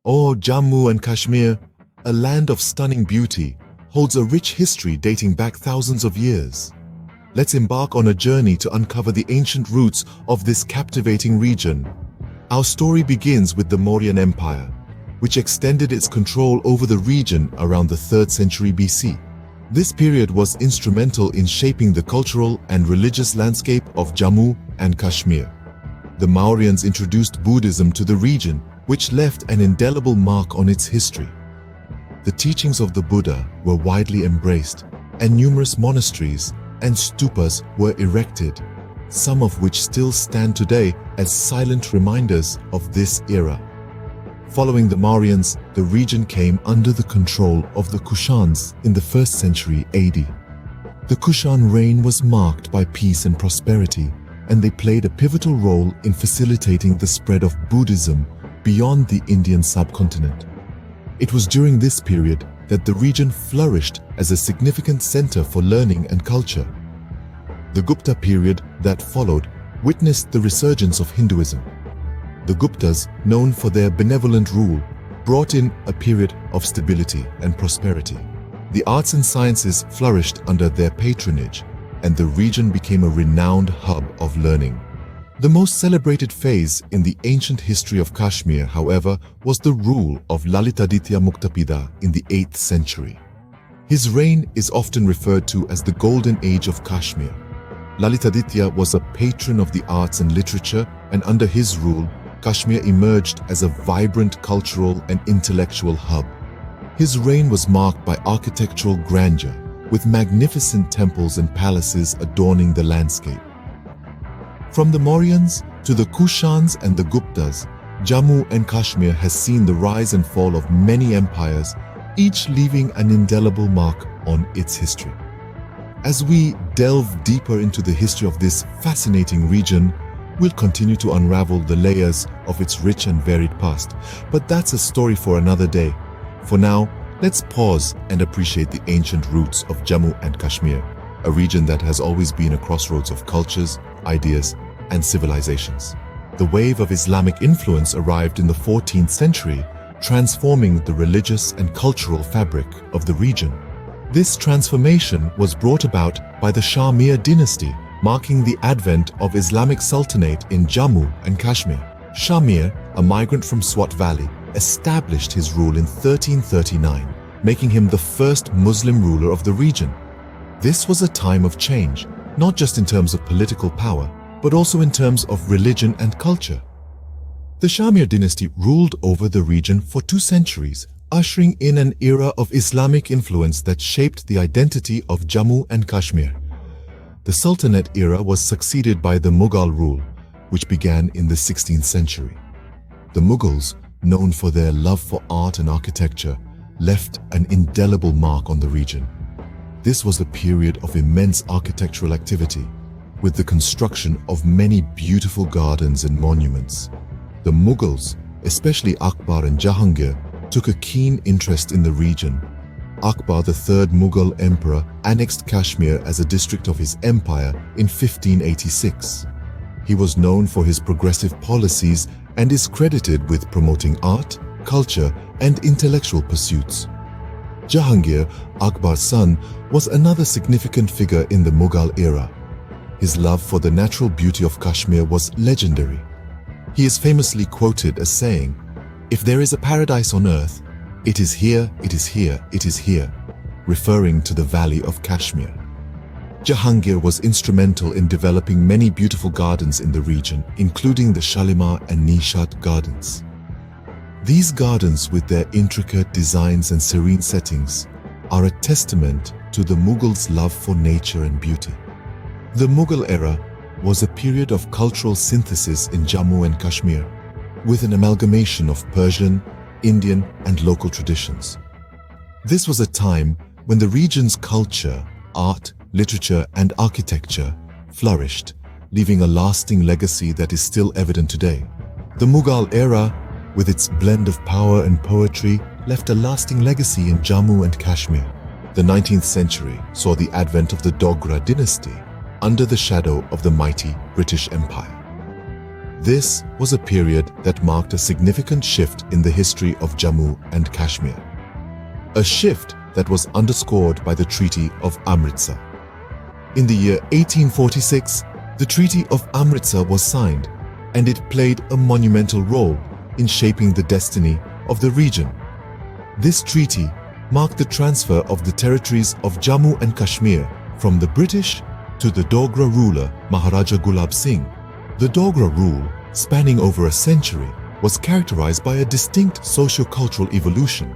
Oh, Jammu and Kashmir, a land of stunning beauty, holds a rich history dating back thousands of years. Let's embark on a journey to uncover the ancient roots of this captivating region. Our story begins with the Mauryan Empire, which extended its control over the region around the 3rd century BC. This period was instrumental in shaping the cultural and religious landscape of Jammu and Kashmir. The Mauryans introduced Buddhism to the region, which left an indelible mark on its history. The teachings of the Buddha were widely embraced, and numerous monasteries and stupas were erected, some of which still stand today as silent reminders of this era. Following the Mauryans, the region came under the control of the Kushans in the 1st century AD. The Kushan reign was marked by peace and prosperity, and they played a pivotal role in facilitating the spread of Buddhism beyond the Indian subcontinent. It was during this period that the region flourished as a significant center for learning and culture. The Gupta period that followed witnessed the resurgence of Hinduism. The Guptas, known for their benevolent rule, brought in a period of stability and prosperity. The arts and sciences flourished under their patronage, and the region became a renowned hub of learning. The most celebrated phase in the ancient history of Kashmir, however, was the rule of Lalitaditya Muktapida in the 8th century. His reign is often referred to as the Golden Age of Kashmir. Lalitaditya was a patron of the arts and literature, and under his rule, Kashmir emerged as a vibrant cultural and intellectual hub. His reign was marked by architectural grandeur, with magnificent temples and palaces adorning the landscape. From the Mauryans to the Kushans and the Guptas, Jammu and Kashmir has seen the rise and fall of many empires, each leaving an indelible mark on its history. As we delve deeper into the history of this fascinating region, we'll continue to unravel the layers of its rich and varied past. But that's a story for another day. For now, let's pause and appreciate the ancient roots of Jammu and Kashmir, a region that has always been a crossroads of cultures, ideas, and civilizations. The wave of Islamic influence arrived in the 14th century, transforming the religious and cultural fabric of the region. This transformation was brought about by the Shamir dynasty, marking the advent of Islamic Sultanate in Jammu and Kashmir. Shamir, a migrant from Swat Valley, established his rule in 1339, making him the first Muslim ruler of the region. This was a time of change, not just in terms of political power, but also in terms of religion and culture. The Shamir dynasty ruled over the region for 2 centuries, ushering in an era of Islamic influence that shaped the identity of Jammu and Kashmir. The Sultanate era was succeeded by the Mughal rule, which began in the 16th century. The Mughals, known for their love for art and architecture, left an indelible mark on the region. This was a period of immense architectural activity, with the construction of many beautiful gardens and monuments. The Mughals, especially Akbar and Jahangir, took a keen interest in the region. Akbar, the 3rd Mughal emperor, annexed Kashmir as a district of his empire in 1586. He was known for his progressive policies and is credited with promoting art, culture, and intellectual pursuits. Jahangir, Akbar's son, was another significant figure in the Mughal era. His love for the natural beauty of Kashmir was legendary. He is famously quoted as saying, "If there is a paradise on earth, it is here, it is here, it is here," referring to the Valley of Kashmir. Jahangir was instrumental in developing many beautiful gardens in the region, including the Shalimar and Nishat gardens. These gardens, with their intricate designs and serene settings, are a testament to the Mughals' love for nature and beauty. The Mughal era was a period of cultural synthesis in Jammu and Kashmir, with an amalgamation of Persian, Indian, and local traditions. This was a time when the region's culture, art, literature, and architecture flourished, leaving a lasting legacy that is still evident today. The Mughal era, with its blend of power and poetry, left a lasting legacy in Jammu and Kashmir. The 19th century saw the advent of the Dogra dynasty under the shadow of the mighty British Empire. This was a period that marked a significant shift in the history of Jammu and Kashmir. A shift that was underscored by the Treaty of Amritsar. In the year 1846, the Treaty of Amritsar was signed, and it played a monumental role in shaping the destiny of the region. This treaty marked the transfer of the territories of Jammu and Kashmir from the British to the Dogra ruler Maharaja Gulab Singh. The Dogra rule, spanning over a century, was characterized by a distinct socio-cultural evolution.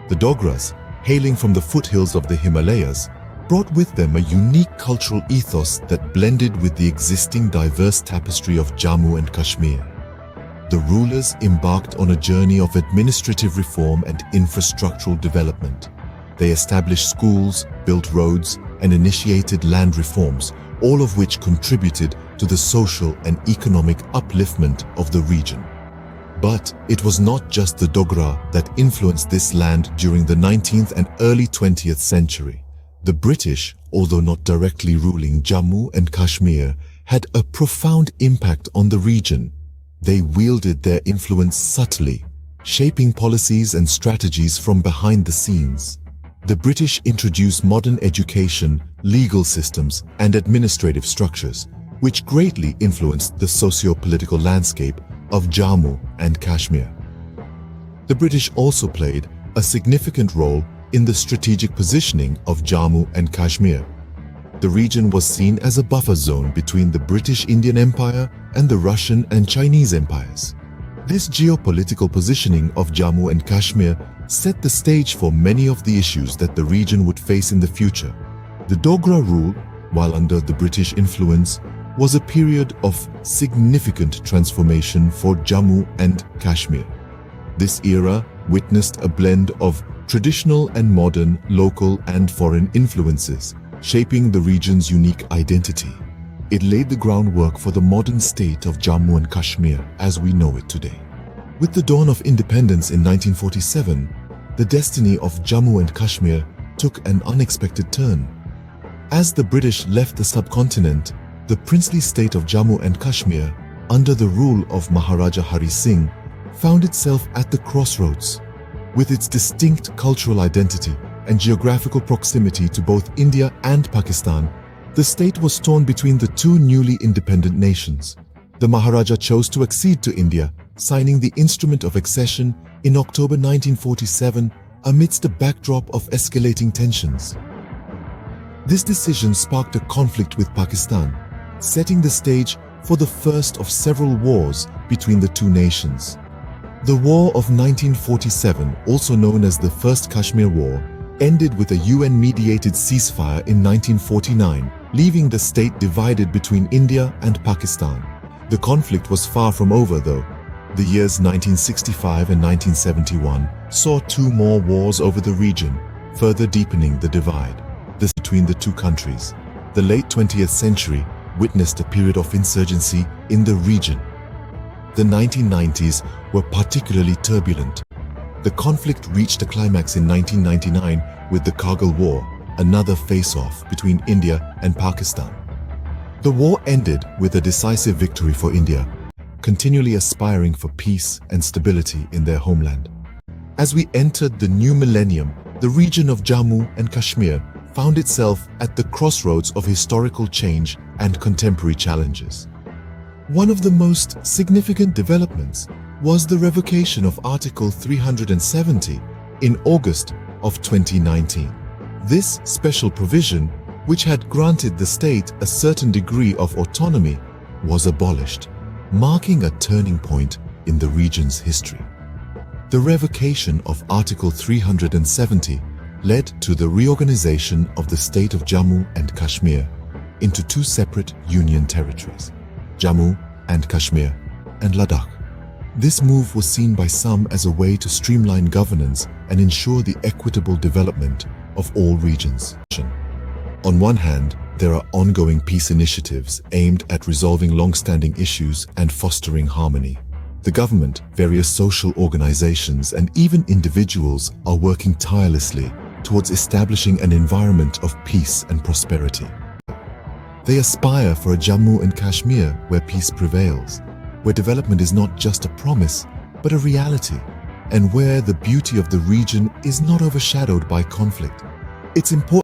The Dogras, hailing from the foothills of the Himalayas, brought with them a unique cultural ethos that blended with the existing diverse tapestry of Jammu and Kashmir. The rulers embarked on a journey of administrative reform and infrastructural development. They established schools, built roads, and initiated land reforms, all of which contributed to the social and economic upliftment of the region. But it was not just the Dogra that influenced this land during the 19th and early 20th century. The British, although not directly ruling Jammu and Kashmir, had a profound impact on the region. They wielded their influence subtly, shaping policies and strategies from behind the scenes. The British introduced modern education, legal systems, and administrative structures, which greatly influenced the socio-political landscape of Jammu and Kashmir. The British also played a significant role in the strategic positioning of Jammu and Kashmir. The region was seen as a buffer zone between the British Indian Empire and the Russian and Chinese empires. This geopolitical positioning of Jammu and Kashmir set the stage for many of the issues that the region would face in the future. The Dogra rule, while under the British influence, was a period of significant transformation for Jammu and Kashmir. This era witnessed a blend of traditional and modern, local and foreign influences, shaping the region's unique identity. It laid the groundwork for the modern state of Jammu and Kashmir as we know it today. With the dawn of independence in 1947, the destiny of Jammu and Kashmir took an unexpected turn. As the British left the subcontinent, the princely state of Jammu and Kashmir, under the rule of Maharaja Hari Singh, found itself at the crossroads. With its distinct cultural identity and geographical proximity to both India and Pakistan, the state was torn between the two newly independent nations. The Maharaja chose to accede to India, signing the Instrument of Accession in October 1947 amidst a backdrop of escalating tensions. This decision sparked a conflict with Pakistan, setting the stage for the first of several wars between the two nations. The War of 1947, also known as the First Kashmir War, ended with a UN-mediated ceasefire in 1949, leaving the state divided between India and Pakistan. The conflict was far from over, though. The years 1965 and 1971 saw two more wars over the region, further deepening the divide. This between the two countries. The late 20th century witnessed a period of insurgency in the region. The 1990s were particularly turbulent. The conflict reached a climax in 1999 with the Kargil War, another face-off between India and Pakistan. The war ended with a decisive victory for India, continually aspiring for peace and stability in their homeland. As we entered the new millennium, the region of Jammu and Kashmir found itself at the crossroads of historical change and contemporary challenges. One of the most significant developments was the revocation of Article 370 in August of 2019. This special provision, which had granted the state a certain degree of autonomy, was abolished, marking a turning point in the region's history. The revocation of Article 370 led to the reorganization of the state of Jammu and Kashmir into two separate union territories, Jammu and Kashmir and Ladakh. This move was seen by some as a way to streamline governance and ensure the equitable development of all regions. On one hand, there are ongoing peace initiatives aimed at resolving long-standing issues and fostering harmony. The government, various social organizations, and even individuals are working tirelessly towards establishing an environment of peace and prosperity. They aspire for a Jammu and Kashmir where peace prevails, where development is not just a promise, but a reality, and where the beauty of the region is not overshadowed by conflict. It's important